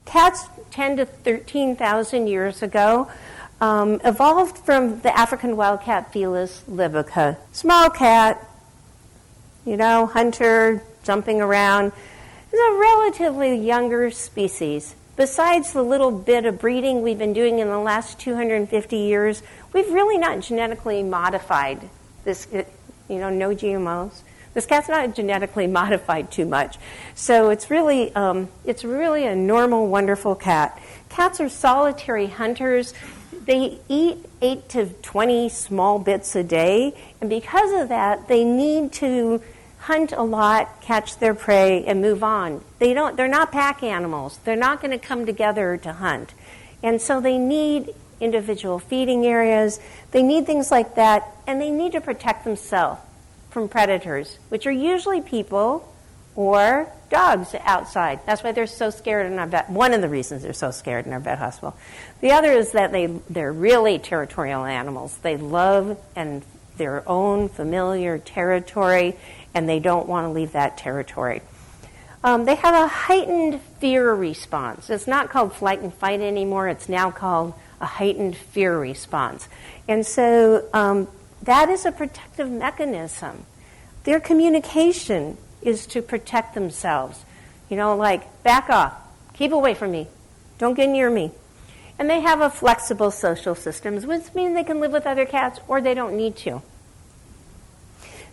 Cats 10 to 13,000 years ago evolved from the African wildcat Felis libica. Small cat, hunter, jumping around. It's a relatively younger species. Besides the little bit of breeding we've been doing in the last 250 years, we've really not genetically modified this, no GMOs. This cat's not genetically modified too much. So it's really a normal, wonderful cat. Cats are solitary hunters. They eat 8 to 20 small bits a day, and because of that, they need to hunt a lot, catch their prey, and move on. They're not pack animals. They're not going to come together to hunt. And so they need individual feeding areas. They need things like that, and they need to protect themselves from predators, which are usually people or dogs outside. That's why they're so scared in our vet. One of the reasons they're so scared in our vet hospital. The other is that they're really territorial animals. They love their own familiar territory, and they don't want to leave that territory. They have a heightened fear response. It's not called flight and fight anymore. It's now called a heightened fear response. And so that is a protective mechanism. Their communication is to protect themselves. Like, back off, keep away from me, don't get near me. And they have a flexible social systems, which means they can live with other cats or they don't need to.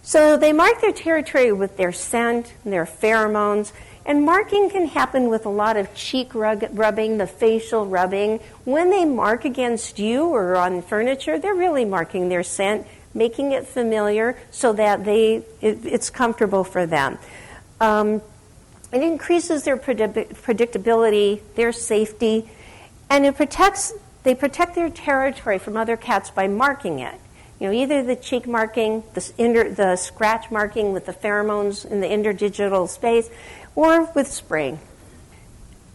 So they mark their territory with their scent, their pheromones, and marking can happen with a lot of cheek rubbing, the facial rubbing. When they mark against you or on furniture, they're really marking their scent, making it familiar so that it's comfortable for them. It increases their predictability, their safety, and they protect their territory from other cats by marking it. Either the cheek marking, the scratch marking with the pheromones in the interdigital space, or with spraying.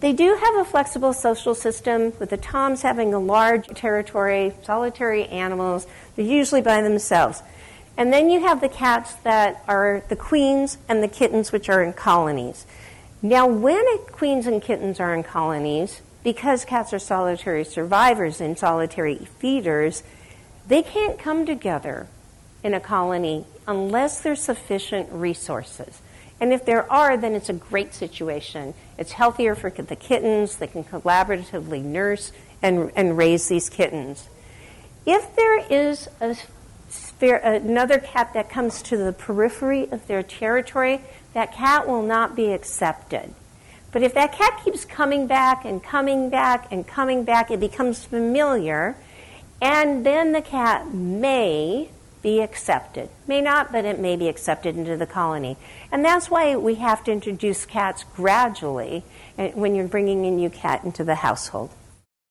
They do have a flexible social system, with the toms having a large territory, solitary animals. They're usually by themselves. And then you have the cats that are the queens and the kittens, which are in colonies. Now, when queens and kittens are in colonies, because cats are solitary survivors and solitary feeders, they can't come together in a colony unless there's sufficient resources. And if there are, then it's a great situation. It's healthier for the kittens. They can collaboratively nurse and raise these kittens. If there is another cat that comes to the periphery of their territory, that cat will not be accepted. But if that cat keeps coming back and coming back and coming back, it becomes familiar, and then the cat may be accepted. May not, but it may be accepted into the colony. And that's why we have to introduce cats gradually when you're bringing a new cat into the household.